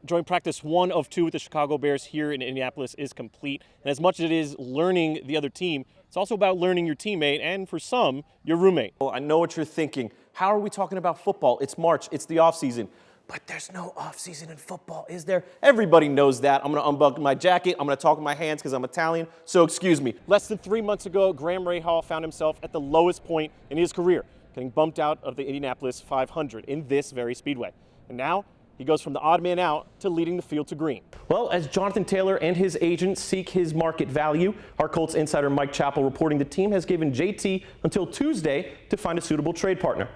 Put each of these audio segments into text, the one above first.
joint practice 1 of 2 with the Chicago Bears here in Indianapolis is complete. And as much as it is learning the other team, it's also about learning your teammate and, for some, your roommate. Well, I know what you're thinking. How are we talking about football? It's March. It's the offseason. But there's no offseason in football, is there? Everybody knows that. I'm going to unbuckle my jacket. I'm going to talk with my hands because I'm Italian, so excuse me. Less than 3 months ago, Graham Rahal found himself at the lowest point in his career, getting bumped out of the Indianapolis 500 in this very speedway. And now he goes from the odd man out to leading the field to green. Well, as Jonathan Taylor and his agent seek his market value, our Colts insider Mike Chappell reporting the team has given JT until Tuesday to find a suitable trade partner.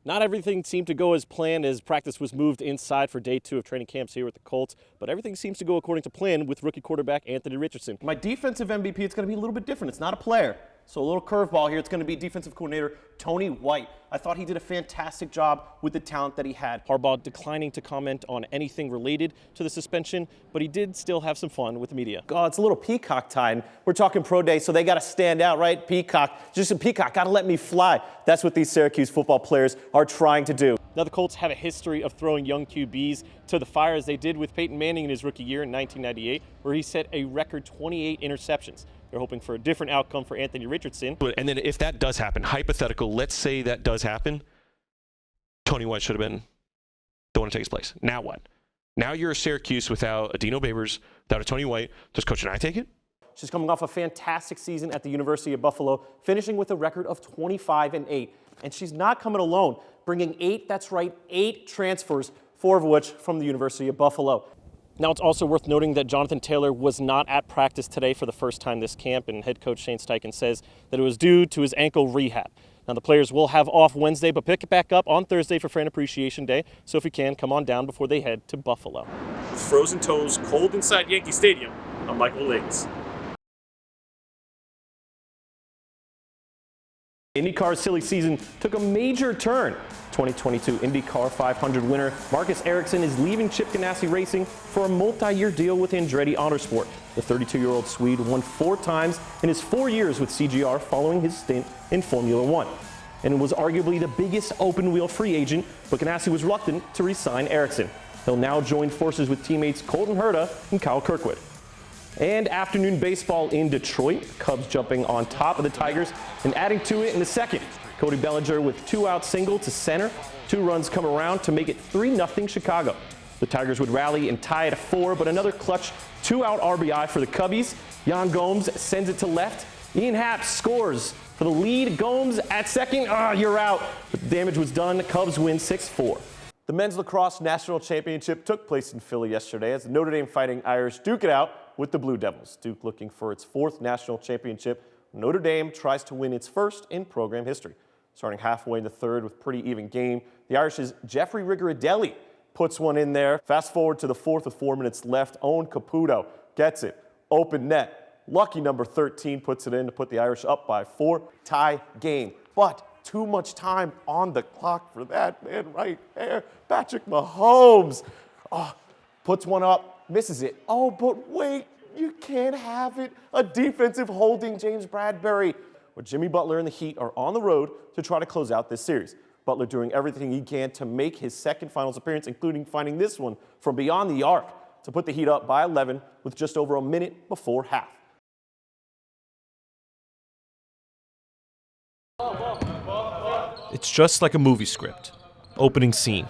Not everything seemed to go as planned as practice was moved inside for day 2 of training camps here with the Colts, but everything seems to go according to plan with rookie quarterback Anthony Richardson. My defensive MVP, it's going to be a little bit different. It's not a player. So a little curveball here. It's going to be defensive coordinator Tony White. I thought he did a fantastic job with the talent that he had. Harbaugh declining to comment on anything related to the suspension, but he did still have some fun with the media. Oh, it's a little peacock time. We're talking pro day, so they got to stand out, right? Peacock. Just a peacock. Got to let me fly. That's what these Syracuse football players are trying to do. Now, the Colts have a history of throwing young QBs to the fire, as they did with Peyton Manning in his rookie year in 1998, where he set a record 28 interceptions. They're hoping for a different outcome for Anthony Richardson. And then if that does happen, hypothetical, let's say that does happen, Tony White should have been the one to take his place. Now what? Now you're a Syracuse without a Dino Babers, without a Tony White. Does Coach and I take it? She's coming off a fantastic season at the University of Buffalo, finishing with a record of 25-8. And she's not coming alone, bringing 8 transfers, 4 of which from the University of Buffalo. Now, it's also worth noting that Jonathan Taylor was not at practice today for the first time this camp, and head coach Shane Steichen says that it was due to his ankle rehab. Now, the players will have off Wednesday, but pick it back up on Thursday for Fan Appreciation Day, so if you can, come on down before they head to Buffalo. Frozen toes, cold inside Yankee Stadium. I'm Michael Villegas. IndyCar's silly season took a major turn. 2022 IndyCar 500 winner Marcus Ericsson is leaving Chip Ganassi Racing for a multi-year deal with Andretti Autosport. The 32-year-old Swede won 4 times in his 4 years with CGR following his stint in Formula One, and was arguably the biggest open-wheel free agent, but Ganassi was reluctant to re-sign Ericsson. He'll now join forces with teammates Colton Herta and Kyle Kirkwood. And afternoon baseball in Detroit. Cubs jumping on top of the Tigers and adding to it in the second. Cody Bellinger with 2-out single to center. 2 runs come around to make it 3-0 Chicago. The Tigers would rally and tie it at 4, but another clutch 2-out RBI for the Cubbies. Yan Gomes sends it to left. Ian Happ scores for the lead. Gomes at second. You're out. But the damage was done. Cubs win 6-4. The men's lacrosse national championship took place in Philly yesterday as the Notre Dame Fighting Irish duke it out with the Blue Devils. Duke looking for its 4th national championship. Notre Dame tries to win its first in program history. Starting halfway in the third with pretty even game, the Irish's Jeffrey Rigoridelli puts one in there. Fast forward to the 4th with 4 minutes left. Owen Caputo gets it. Open net. Lucky number 13 puts it in to put the Irish up by 4. Tie game. But too much time on the clock for that man right there. Patrick Mahomes puts one up, misses it. Oh, but wait, you can't have it. A defensive holding James Bradbury. Where Jimmy Butler and the Heat are on the road to try to close out this series. Butler doing everything he can to make his second finals appearance, including finding this one from beyond the arc to put the Heat up by 11 with just over a minute before half. It's just like a movie script. Opening scene.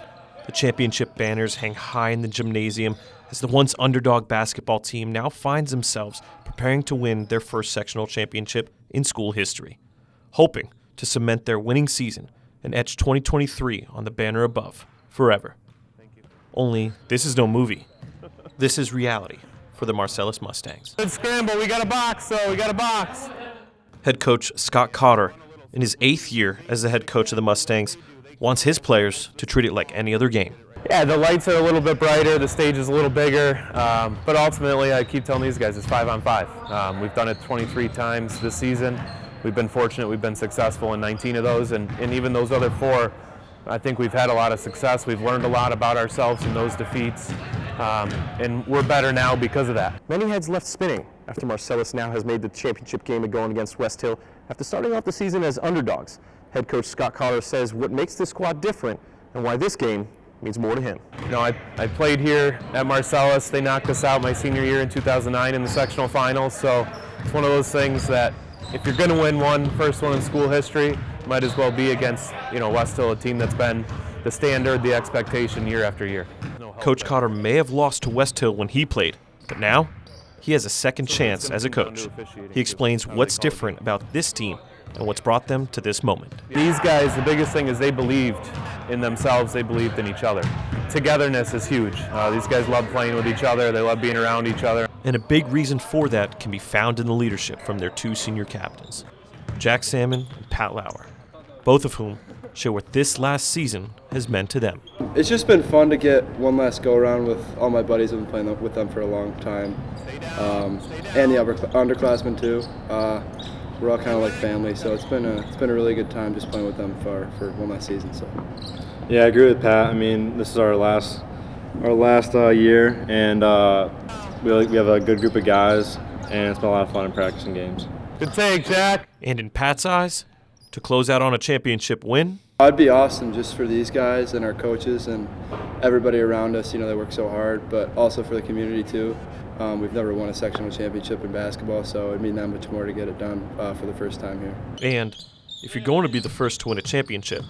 The championship banners hang high in the gymnasium as the once underdog basketball team now finds themselves preparing to win their first sectional championship in school history, hoping to cement their winning season and etch 2023 on the banner above forever. Only this is no movie. This is reality for the Marcellus Mustangs. Good scramble. We got a box, though. We got a box. Head coach Scott Cotter, in his 8th year as the head coach of the Mustangs, wants his players to treat it like any other game. Yeah, the lights are a little bit brighter, the stage is a little bigger, but ultimately I keep telling these guys it's 5-on-5. We've done it 23 times this season. We've been fortunate, we've been successful in 19 of those, and even those other 4, I think we've had a lot of success. We've learned a lot about ourselves in those defeats, and we're better now because of that. Many heads left spinning after Marcellus now has made the championship game of going against West Hill after starting off the season as underdogs. Head coach Scott Cotter says what makes this squad different and why this game means more to him. You know, I played here at Marcellus. They knocked us out my senior year in 2009 in the sectional finals. So it's one of those things that if you're going to win one, first one in school history, might as well be against, you know, West Hill, a team that's been the standard, the expectation year after year. Coach Cotter may have lost to West Hill when he played, but now he has a second chance as a coach. He explains what's different about this team and what's brought them to this moment. These guys, the biggest thing is they believed in themselves, they believed in each other. Togetherness is huge. These guys love playing with each other, they love being around each other. And a big reason for that can be found in the leadership from their two senior captains, Jack Salmon and Pat Lauer, both of whom show what this last season has meant to them. It's just been fun to get one last go-around with all my buddies. I've been playing with them for a long time, and the underclassmen too. We're all kind of like family, so it's been a really good time just playing with them for one last season. So. Yeah, I agree with Pat. I mean, this is our last year, and we have a good group of guys, and it's been a lot of fun in practicing games. Good take, Jack. And in Pat's eyes, to close out on a championship win, It'd be awesome just for these guys and our coaches and everybody around us. You know, they work so hard, but also for the community too. We've never won a sectional championship in basketball, so it'd mean that much more to get it done for the first time here. and if you're going to be the first to win a championship,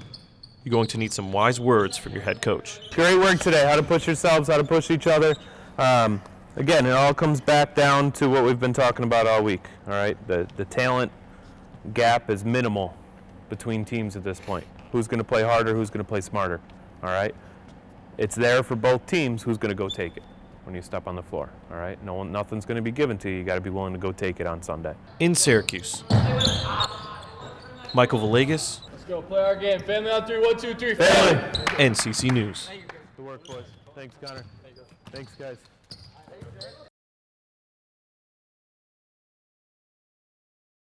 you're going to need some wise words from your head coach. Great work today, how to push yourselves, how to push each other. Again, it all comes back down to what we've been talking about all week, all right? The talent gap is minimal between teams at this point. Who's going to play harder, who's going to play smarter, all right? It's there for both teams. Who's going to go take it when you step on the floor, all right? Nothing's going to be given to you. You got to be willing to go take it on Sunday. In Syracuse, Michael Villegas, Let's go play our game. Family on 3, 1, 2, 3. Family. NCC News. Good work, boys. Thanks, Connor. Thanks, guys.